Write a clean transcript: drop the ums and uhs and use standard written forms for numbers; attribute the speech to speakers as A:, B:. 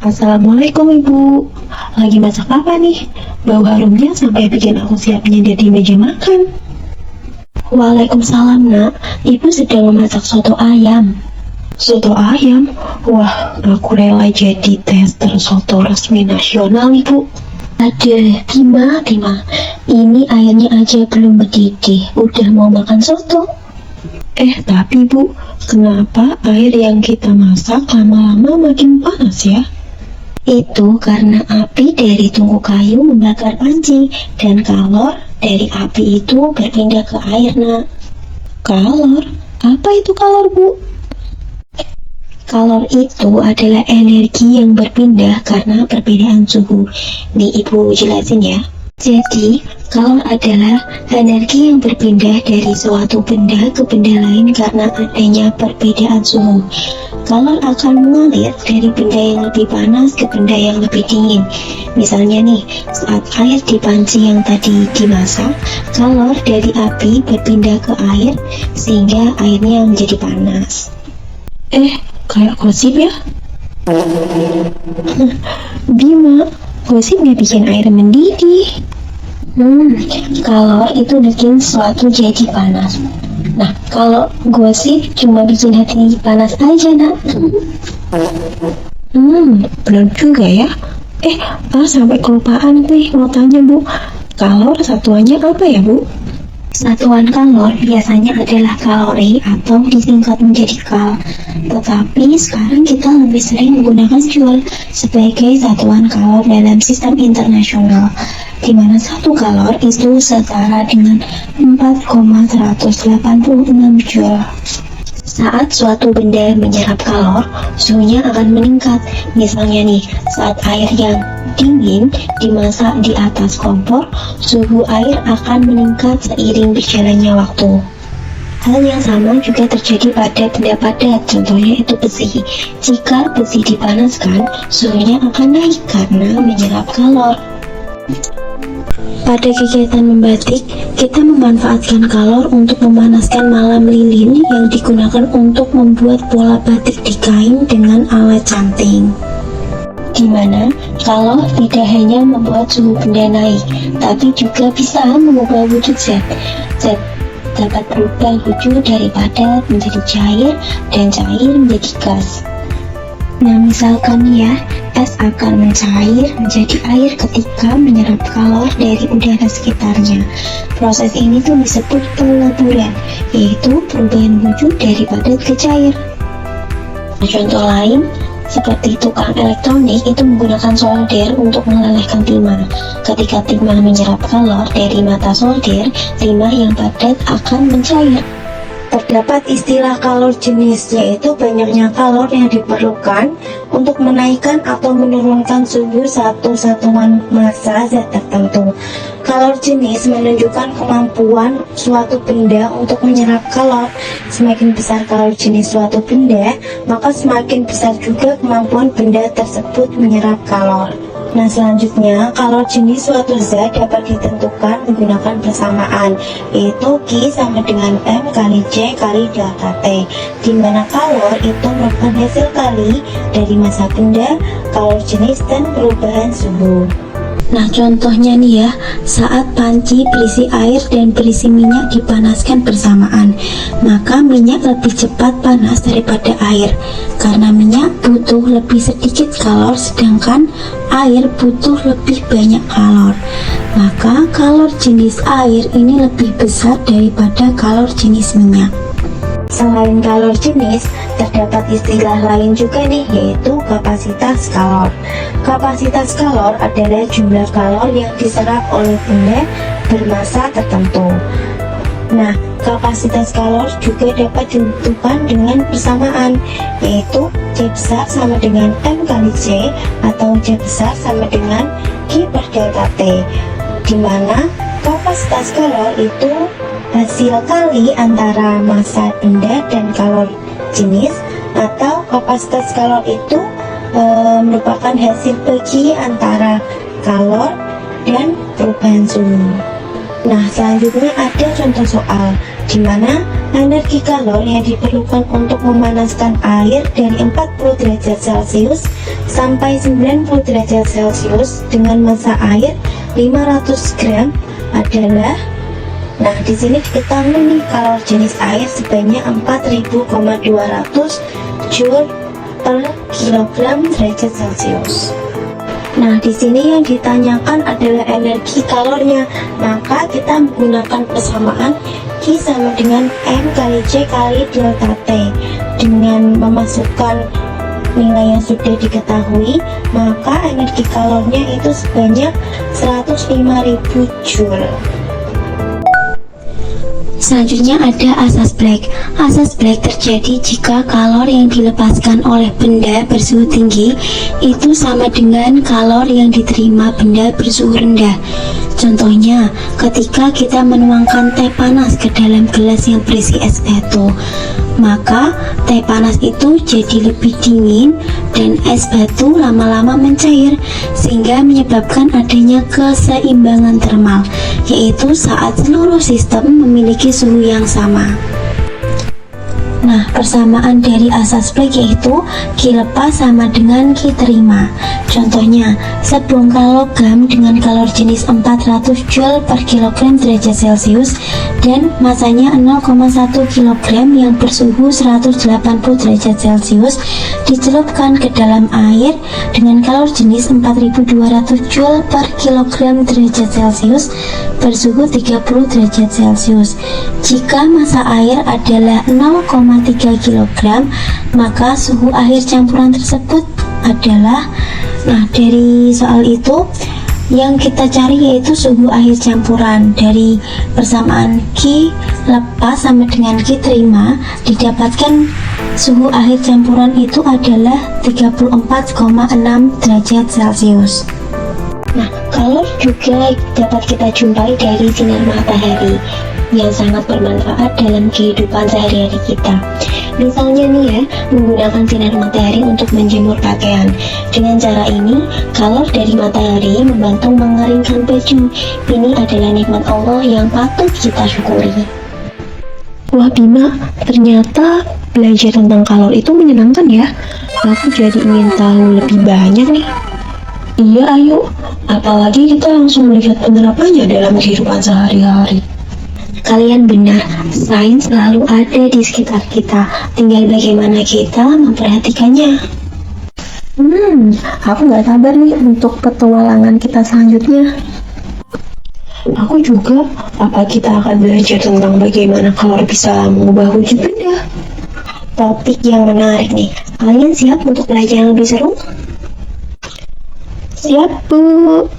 A: Assalamualaikum Ibu. Lagi masak apa nih? Bau harumnya sampai bikin aku siap nyender di meja makan. Waalaikumsalam Nak. Ibu sedang memasak soto ayam. Soto ayam? Wah, aku rela jadi tester soto resmi nasional Ibu. Aduh, Bima. Ini airnya aja belum mendidih, udah mau makan soto. Tapi Bu, kenapa air yang kita masak lama-lama makin panas ya? Itu karena api dari tungku kayu membakar panci dan kalor dari api itu berpindah ke air, Nak. Kalor? Apa itu kalor, Bu? Kalor itu adalah energi yang berpindah karena perbedaan suhu. Nih Ibu jelasin ya. Jadi, kalor adalah energi yang berpindah dari suatu benda ke benda lain karena adanya perbedaan suhu. Kalor akan mengalir dari benda yang lebih panas ke benda yang lebih dingin. Misalnya nih, saat air di panci yang tadi dimasak, kalor dari api berpindah ke air sehingga airnya menjadi panas. Kayak gosip ya? Bima, gosip nggak bikin air mendidih. Kalor itu bikin sesuatu jadi panas. Nah, kalau gosip cuma bikin hati panas aja, Nak. Belum juga ya. Sampai kelupaan nih mau tanya Bu. Kalor satuannya apa ya Bu? Satuan kalor biasanya adalah kalori atau disingkat menjadi kal. Tetapi sekarang kita lebih sering menggunakan joule sebagai satuan kalor dalam sistem internasional, di mana satu kalor itu setara dengan 4,186 joule. Saat suatu benda menyerap kalor, suhunya akan meningkat. Misalnya nih, saat air yang dingin dimasak di atas kompor, suhu air akan meningkat seiring berjalannya waktu. Hal yang sama juga terjadi pada benda padat, contohnya itu besi. Jika besi dipanaskan, suhunya akan naik karena menyerap kalor. Pada kegiatan membatik, kita memanfaatkan kalor untuk memanaskan malam lilin yang digunakan untuk membuat pola batik di kain dengan alat canting. Di mana kalor tidak hanya membuat suhu benda naik, tapi juga bisa mengubah wujud zat. Zat dapat berubah wujud dari padat menjadi cair dan cair menjadi gas. Nah, misalkan ya, es akan mencair menjadi air ketika menyerap kalor dari udara sekitarnya. Proses ini tuh disebut peleburan, yaitu perubahan wujud dari padat ke cair. Contoh lain, seperti tukang elektronik itu menggunakan solder untuk melelehkan timah. Ketika timah menyerap kalor dari mata solder, timah yang padat akan mencair. Terdapat istilah kalor jenis, yaitu banyaknya kalor yang diperlukan untuk menaikkan atau menurunkan suhu satu satuan massa zat tertentu. Kalor jenis menunjukkan kemampuan suatu benda untuk menyerap kalor. Semakin besar kalor jenis suatu benda, maka semakin besar juga kemampuan benda tersebut menyerap kalor. Nah, selanjutnya, kalor jenis suatu zat dapat ditentukan menggunakan persamaan, yaitu Q sama dengan M kali C kali delta T, di mana kalor itu merupakan hasil kali dari massa benda, kalor jenis, dan perubahan suhu. Nah, contohnya nih ya, saat panci berisi air dan berisi minyak dipanaskan bersamaan, maka minyak lebih cepat panas daripada air, karena minyak butuh lebih sedikit kalor, sedangkan air butuh lebih banyak kalor. Maka kalor jenis air ini lebih besar daripada kalor jenis minyak. Selain kalor jenis, terdapat istilah lain juga nih, yaitu kapasitas kalor. Kapasitas kalor adalah jumlah kalor yang diserap oleh benda bermassa tertentu. Nah, kapasitas kalor juga dapat ditentukan dengan persamaan, yaitu C besar sama dengan M kali C atau C besar sama dengan Q per delta T, di mana kapasitas kalor itu hasil kali antara massa benda dan kalor jenis, atau kapasitas kalor itu merupakan hasil bagi antara kalor dan perubahan suhu. Nah, selanjutnya ada contoh soal di mana Energi kalor yang diperlukan untuk memanaskan air dari 40 derajat Celcius sampai 90 derajat Celcius dengan massa air 500 gram adalah, nah di sini diketahui nih kalor jenis air sebanyak 4.200 Joule per kilogram derajat Celcius. Nah, di sini yang ditanyakan adalah energi kalornya. Maka kita menggunakan persamaan Q sama dengan M kali C kali delta T. Dengan memasukkan nilai yang sudah diketahui, maka energi kalornya itu sebanyak 105.000 Joule. Selanjutnya ada asas Black. Asas Black terjadi jika kalor yang dilepaskan oleh benda bersuhu tinggi itu sama dengan kalor yang diterima benda bersuhu rendah. Contohnya, ketika kita menuangkan teh panas ke dalam gelas yang berisi es batu, maka teh panas itu jadi lebih dingin dan es batu lama-lama mencair, sehingga menyebabkan adanya keseimbangan termal, yaitu saat seluruh sistem memiliki suhu yang sama. Nah, persamaan dari asas Black yaitu Q lepas sama dengan Q terima. Contohnya, sebongkah logam dengan kalor jenis 400 Joule per kilogram derajat Celcius dan masanya 0,1 kg yang bersuhu 180 derajat Celcius dicelupkan ke dalam air dengan kalor jenis 4200 Joule per kilogram derajat Celcius bersuhu 30 derajat Celcius. Jika massa air adalah 0,3 kg, maka suhu air campuran tersebut adalah, nah dari soal itu yang kita cari yaitu suhu air campuran. Dari persamaan Q lepas sama dengan Q terima didapatkan suhu air campuran itu adalah 34,6 derajat Celcius. Nah, kalor juga dapat kita jumpai dari sinar matahari yang sangat bermanfaat dalam kehidupan sehari-hari kita. Misalnya nih ya, menggunakan sinar matahari untuk menjemur pakaian. Dengan cara ini, kalor dari matahari membantu mengeringkan baju. Ini adalah nikmat Allah yang patut kita syukuri.
B: Wah Bima, ternyata belajar tentang kalor itu menyenangkan ya. Aku jadi ingin tahu lebih banyak nih.
A: Iya, ayo. Apalagi kita langsung melihat penerapannya dalam kehidupan sehari-hari. Kalian benar, sains selalu ada di sekitar kita, tinggal bagaimana kita memperhatikannya.
B: Aku nggak sabar nih untuk petualangan kita selanjutnya.
A: Aku juga, apa kita akan belajar tentang bagaimana kalor bisa mengubah wujud benda? Topik yang menarik nih, kalian siap untuk belajar yang lebih seru?
B: Siap, Bu.